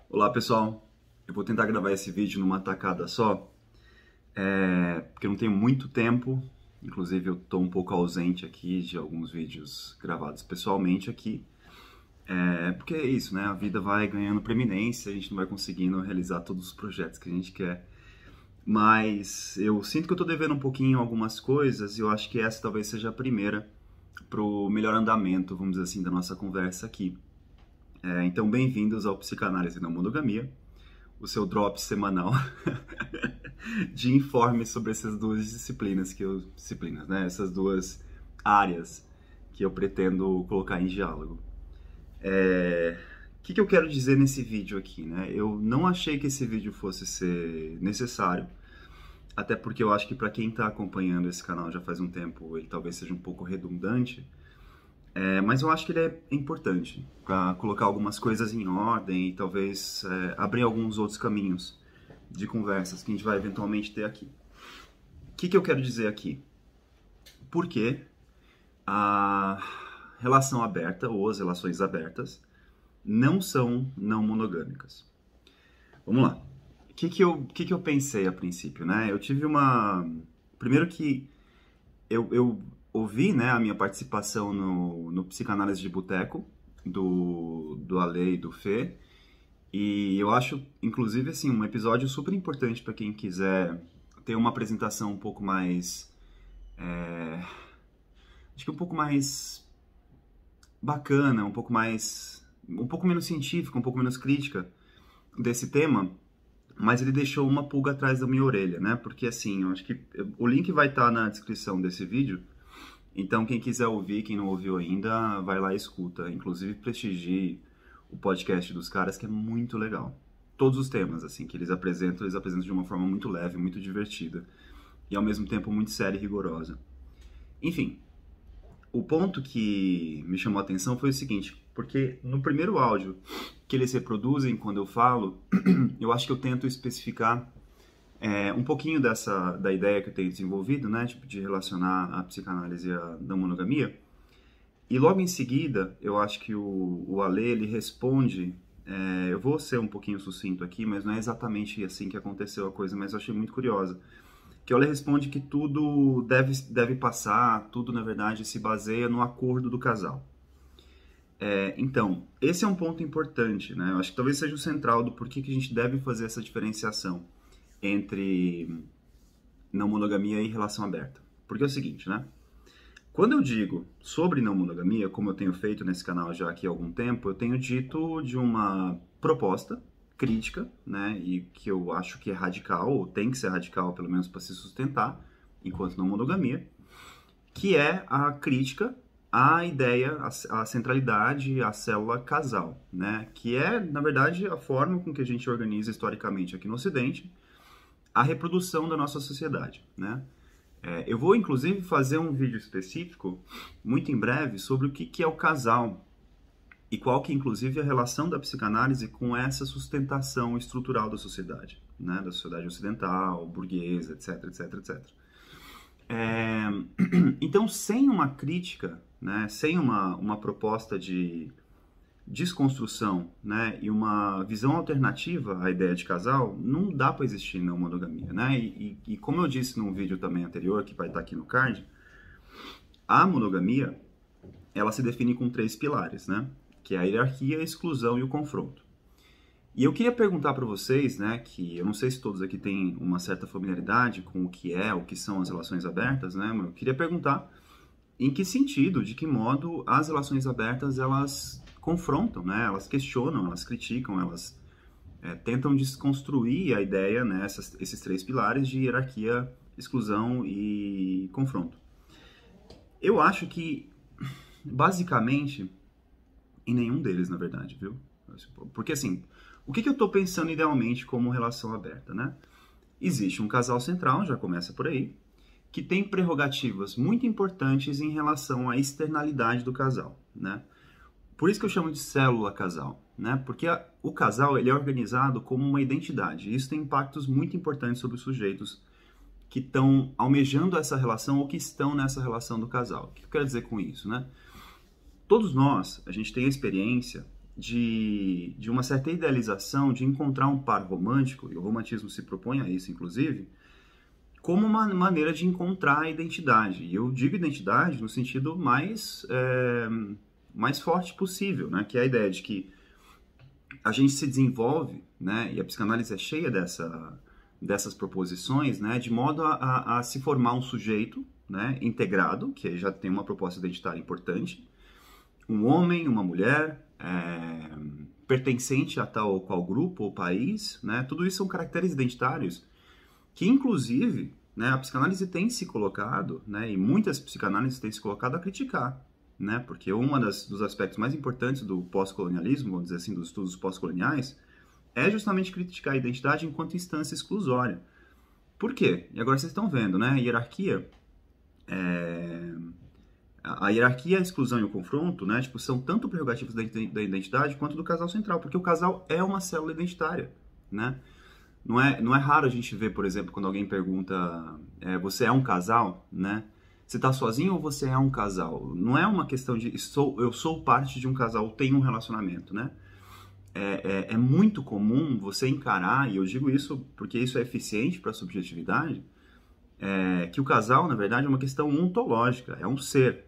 Olá pessoal, eu vou tentar gravar esse vídeo numa tacada só, porque eu não tenho muito tempo, inclusive eu estou um pouco ausente aqui de alguns vídeos gravados pessoalmente aqui, porque é isso, né? A vida vai ganhando preeminência, a gente não vai conseguindo realizar todos os projetos que a gente quer, mas eu sinto que eu estou devendo um pouquinho algumas coisas e eu acho que essa talvez seja a primeira para o melhor andamento, vamos dizer assim, da nossa conversa aqui. Então, bem-vindos ao Psicanálise Não Monogamia, o seu drop semanal de informes sobre essas duas disciplinas, né? Essas duas áreas que eu pretendo colocar em diálogo. O que eu quero dizer nesse vídeo aqui, né? Eu não achei que esse vídeo fosse ser necessário, até porque eu acho que para quem está acompanhando esse canal já faz um tempo, ele talvez seja um pouco redundante, mas eu acho que ele é importante para colocar algumas coisas em ordem e talvez abrir alguns outros caminhos de conversas que a gente vai eventualmente ter aqui. O que eu quero dizer aqui? Por que a relação aberta ou as relações abertas não são não monogâmicas? Vamos lá. O que eu pensei a princípio, né? Eu tive uma... Primeiro que eu ouvi, né, a minha participação no Psicanálise de Boteco, do Ale e do Fê, e eu acho, inclusive, assim, um episódio super importante para quem quiser ter uma apresentação um pouco mais... acho que um pouco mais bacana, um pouco menos científica, um pouco menos crítica desse tema, mas ele deixou uma pulga atrás da minha orelha, né? Porque, assim, eu acho que o link vai estar na descrição desse vídeo, então quem quiser ouvir, quem não ouviu ainda, vai lá e escuta. Inclusive, prestigie o podcast dos caras, que é muito legal. Todos os temas, assim, que eles apresentam de uma forma muito leve, muito divertida, e ao mesmo tempo muito séria e rigorosa. Enfim, o ponto que me chamou a atenção foi o seguinte, porque no primeiro áudio que eles reproduzem quando eu falo, eu acho que eu tento especificar um pouquinho da ideia que eu tenho desenvolvido, né, tipo, de relacionar a psicanálise à não monogamia. E logo em seguida, eu acho que o Ale, ele responde, eu vou ser um pouquinho sucinto aqui, mas não é exatamente assim que aconteceu a coisa, mas eu achei muito curiosa. Que o Ale responde que tudo deve passar, tudo na verdade se baseia no acordo do casal. Então, esse é um ponto importante, né? Eu acho que talvez seja o central do porquê que a gente deve fazer essa diferenciação entre não monogamia e relação aberta. Porque é o seguinte, né? Quando eu digo sobre não monogamia, como eu tenho feito nesse canal já aqui há algum tempo, eu tenho dito de uma proposta crítica, né, e que eu acho que é radical, ou tem que ser radical pelo menos para se sustentar, enquanto não monogamia, que é a crítica à ideia, à centralidade, à célula casal, né, que é, na verdade, a forma com que a gente organiza historicamente aqui no Ocidente a reprodução da nossa sociedade, né. Eu vou, inclusive, fazer um vídeo específico, muito em breve, sobre o que é o casal e qual que, inclusive, é a relação da psicanálise com essa sustentação estrutural da sociedade, né? Da sociedade ocidental, burguesa, etc, etc, etc. Então, sem uma crítica, né? Sem uma proposta de desconstrução, né, e uma visão alternativa à ideia de casal, não dá para existir não monogamia, né? E como eu disse num vídeo também anterior, que vai estar aqui no card, a monogamia, ela se define com 3 pilares, né? Que é a hierarquia, a exclusão e o confronto. E eu queria perguntar para vocês, né, que eu não sei se todos aqui têm uma certa familiaridade com o que são as relações abertas, né? Mas eu queria perguntar em que sentido, de que modo as relações abertas, elas confrontam, né? Elas questionam, elas criticam, elas tentam desconstruir a ideia, né? Esses 3 pilares de hierarquia, exclusão e confronto. Eu acho que, basicamente, em nenhum deles, na verdade, viu? Porque, assim, o que eu estou pensando idealmente como relação aberta, né? Existe um casal central, já começa por aí, que tem prerrogativas muito importantes em relação à externalidade do casal, né? Por isso que eu chamo de célula casal, né? Porque o casal, ele é organizado como uma identidade. E isso tem impactos muito importantes sobre os sujeitos que estão almejando essa relação ou que estão nessa relação do casal. O que eu quero dizer com isso, né? Todos nós, a gente tem a experiência de uma certa idealização de encontrar um par romântico, e o romantismo se propõe a isso, inclusive, como uma maneira de encontrar a identidade. E eu digo identidade no sentido mais forte possível, né? Que é a ideia de que a gente se desenvolve, né? E a psicanálise é cheia dessas proposições, né? De modo a se formar um sujeito, né? Integrado, que já tem uma proposta identitária importante, um homem, uma mulher, pertencente a tal ou qual grupo ou país, né? Tudo isso são caracteres identitários que, inclusive, né, a psicanálise tem se colocado, né, e muitas psicanálises têm se colocado a criticar, né, porque dos aspectos mais importantes do pós-colonialismo, vamos dizer assim, dos estudos pós-coloniais, é justamente criticar a identidade enquanto instância exclusória. Por quê? E agora vocês estão vendo, né, a hierarquia, a hierarquia, a exclusão e o confronto, né, tipo, são tanto prerrogativas da identidade quanto do casal central, porque o casal é uma célula identitária, né. Não é raro a gente ver, por exemplo, quando alguém pergunta, você é um casal, né? Você está sozinho ou você é um casal? Não é uma questão de eu sou parte de um casal, tenho um relacionamento, né? É muito comum você encarar, e eu digo isso porque isso é eficiente para a subjetividade, que o casal, na verdade, é uma questão ontológica, é um ser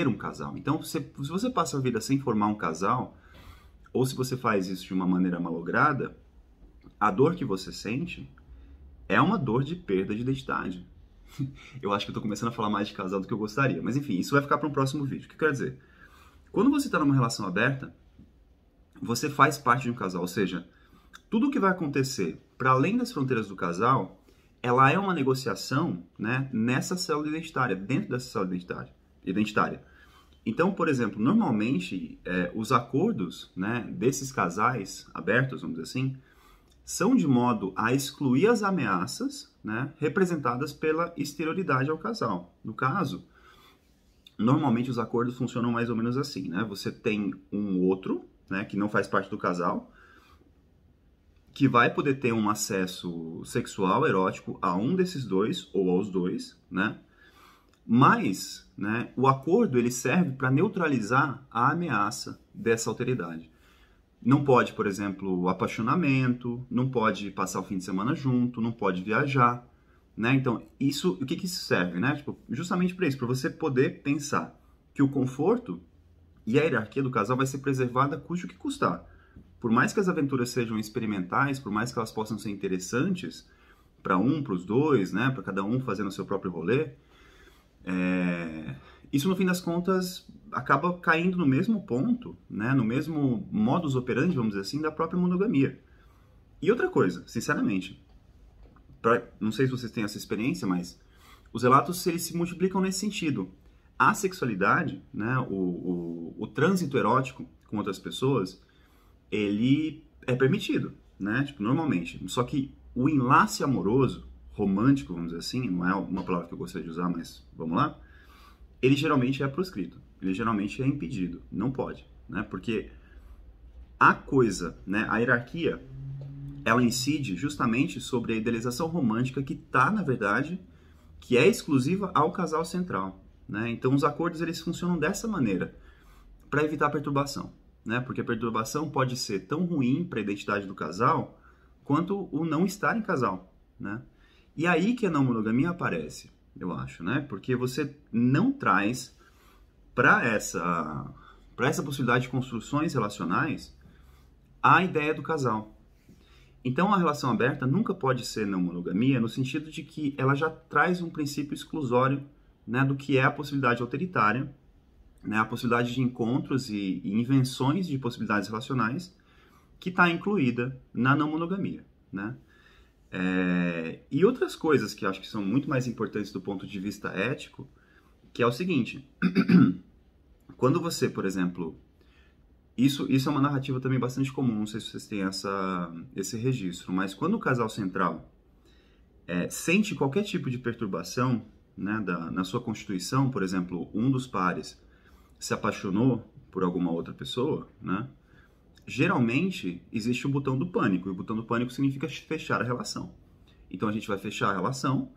um casal. Então, se você passa a vida sem formar um casal, ou se você faz isso de uma maneira malograda, a dor que você sente é uma dor de perda de identidade. Eu acho que eu estou começando a falar mais de casal do que eu gostaria. Mas enfim, isso vai ficar para um próximo vídeo. O que eu quero dizer? Quando você está numa relação aberta, você faz parte de um casal. Ou seja, tudo o que vai acontecer para além das fronteiras do casal, ela é uma negociação, né, nessa célula identitária, dentro dessa célula identitária. Então, por exemplo, normalmente, os acordos, né, desses casais abertos, vamos dizer assim, são de modo a excluir as ameaças, né, representadas pela exterioridade ao casal. No caso, normalmente os acordos funcionam mais ou menos assim, né? Você tem um outro, né, que não faz parte do casal, que vai poder ter um acesso sexual, erótico, a um desses dois, ou aos dois, né? Mas, né, o acordo ele serve para neutralizar a ameaça dessa alteridade. Não pode, por exemplo, apaixonamento, não pode passar o fim de semana junto, não pode viajar, né? Então, o que isso serve, né? Tipo, justamente para isso, para você poder pensar que o conforto e a hierarquia do casal vai ser preservada custe o que custar. Por mais que as aventuras sejam experimentais, por mais que elas possam ser interessantes para os dois, né? Para cada um fazendo o seu próprio rolê, isso, no fim das contas, acaba caindo no mesmo ponto, né? No mesmo modus operandi, vamos dizer assim, da própria monogamia. E outra coisa, sinceramente, não sei se vocês têm essa experiência, mas os relatos eles se multiplicam nesse sentido. A sexualidade, né? O trânsito erótico com outras pessoas, ele é permitido, né? Tipo, normalmente. Só que o enlace amoroso, romântico, vamos dizer assim, não é uma palavra que eu gostaria de usar, mas vamos lá, ele geralmente é proscrito, ele geralmente é impedido, não pode, né? Porque a coisa, né, a hierarquia, ela incide justamente sobre a idealização romântica que está, na verdade, que é exclusiva ao casal central, né? Então os acordos eles funcionam dessa maneira, para evitar perturbação, né? Porque a perturbação pode ser tão ruim para a identidade do casal quanto o não estar em casal, né? E aí que a não monogamia aparece, eu acho, né? Porque você não traz para essa possibilidade de construções relacionais a ideia do casal. Então, a relação aberta nunca pode ser não monogamia no sentido de que ela já traz um princípio exclusório, né, do que é a possibilidade autoritária, né, a possibilidade de encontros e invenções de possibilidades relacionais que está incluída na não monogamia, né? E outras coisas que eu acho que são muito mais importantes do ponto de vista ético, que é o seguinte, quando você, por exemplo, isso é uma narrativa também bastante comum, não sei se vocês têm esse registro, mas quando o casal central sente qualquer tipo de perturbação, né, na sua constituição, por exemplo, um dos pares se apaixonou por alguma outra pessoa, né, geralmente existe o botão do pânico, e o botão do pânico significa fechar a relação. Então a gente vai fechar a relação,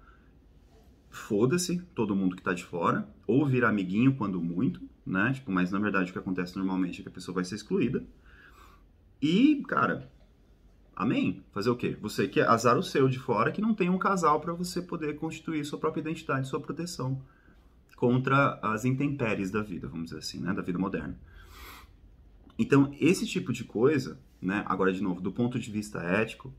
foda-se todo mundo que tá de fora, ou virar amiguinho quando muito, né? Tipo, mas na verdade o que acontece normalmente é que a pessoa vai ser excluída. E, cara, amém. Fazer o quê? Você que azar o seu de fora que não tem um casal para você poder constituir sua própria identidade, sua proteção contra as intempéries da vida, vamos dizer assim, né, da vida moderna. Então, esse tipo de coisa, né, agora de novo, do ponto de vista ético,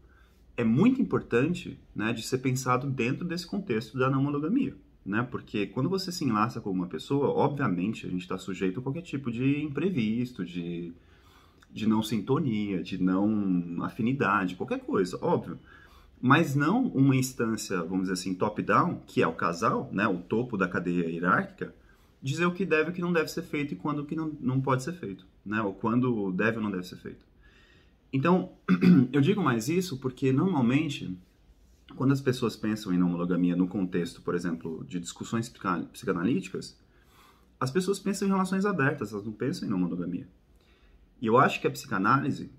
é muito importante, né, de ser pensado dentro desse contexto da não monogamia, né? Porque quando você se enlaça com uma pessoa, obviamente a gente está sujeito a qualquer tipo de imprevisto, de não sintonia, de não afinidade, qualquer coisa, óbvio. Mas não uma instância, vamos dizer assim, top-down, que é o casal, né, o topo da cadeia hierárquica, dizer o que deve e o que não deve ser feito e quando o que não pode ser feito, né, ou quando deve ou não deve ser feito. Então, eu digo mais isso porque normalmente, quando as pessoas pensam em não monogamia no contexto, por exemplo, de discussões psicanalíticas, as pessoas pensam em relações abertas, elas não pensam em não monogamia. E eu acho que a psicanálise,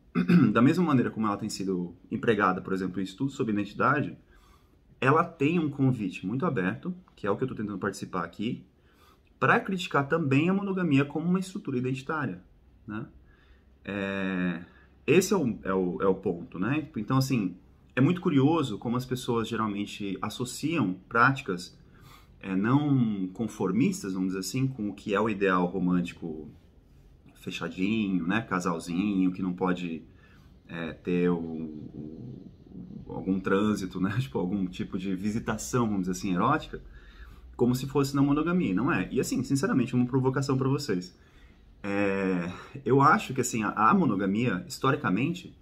da mesma maneira como ela tem sido empregada, por exemplo, em estudos sobre identidade, ela tem um convite muito aberto, que é o que eu estou tentando participar aqui, para criticar também a monogamia como uma estrutura identitária, né? Esse é o ponto, né? Então, assim, é muito curioso como as pessoas geralmente associam práticas não conformistas, vamos dizer assim, com o que é o ideal romântico fechadinho, né? Casalzinho, que não pode ter algum trânsito, né? Tipo, algum tipo de visitação, vamos dizer assim, erótica, como se fosse na monogamia, não é? E assim, sinceramente, uma provocação para vocês. Eu acho que assim, a monogamia, historicamente,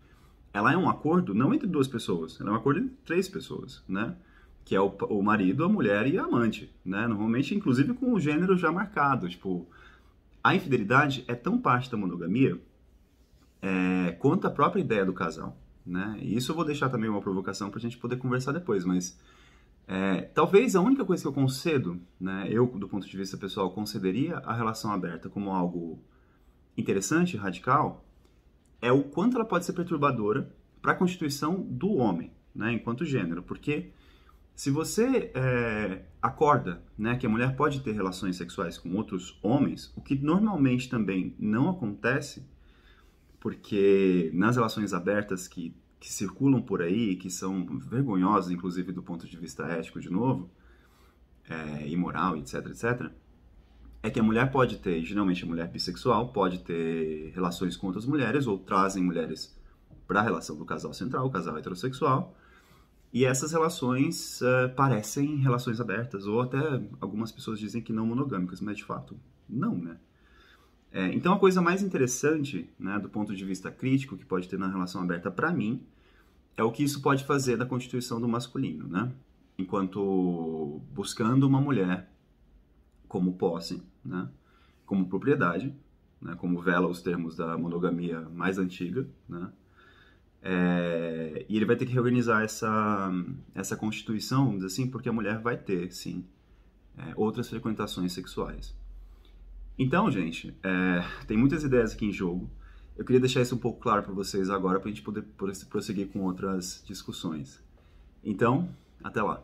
ela é um acordo não entre duas pessoas, ela é um acordo entre três pessoas, né? Que é o marido, a mulher e a amante, né? Normalmente, inclusive, com o gênero já marcado. Tipo, a infidelidade é tão parte da monogamia quanto a própria ideia do casal, né? E isso eu vou deixar também uma provocação para a gente poder conversar depois, mas talvez a única coisa que eu concedo, né? Eu, do ponto de vista pessoal, concederia a relação aberta como algo interessante, radical, é o quanto ela pode ser perturbadora para a constituição do homem, né, enquanto gênero. Porque se você acorda, né, que a mulher pode ter relações sexuais com outros homens, o que normalmente também não acontece, porque nas relações abertas que circulam por aí, que são vergonhosas, inclusive do ponto de vista ético, de novo, imoral, etc, etc., é que a mulher pode ter, geralmente a mulher bissexual, pode ter relações com outras mulheres, ou trazem mulheres para a relação do casal central, o casal heterossexual, e essas relações parecem relações abertas, ou até algumas pessoas dizem que não monogâmicas, mas de fato não, né? Então a coisa mais interessante, né, do ponto de vista crítico que pode ter na relação aberta para mim, é o que isso pode fazer da constituição do masculino, né? Enquanto buscando uma mulher como posse, né, como propriedade, né, como vela os termos da monogamia mais antiga, né, e ele vai ter que reorganizar essa constituição, vamos dizer assim, porque a mulher vai ter, sim, outras frequentações sexuais. Então, gente, tem muitas ideias aqui em jogo. Eu queria deixar isso um pouco claro para vocês agora, para a gente poder prosseguir com outras discussões. Então, até lá.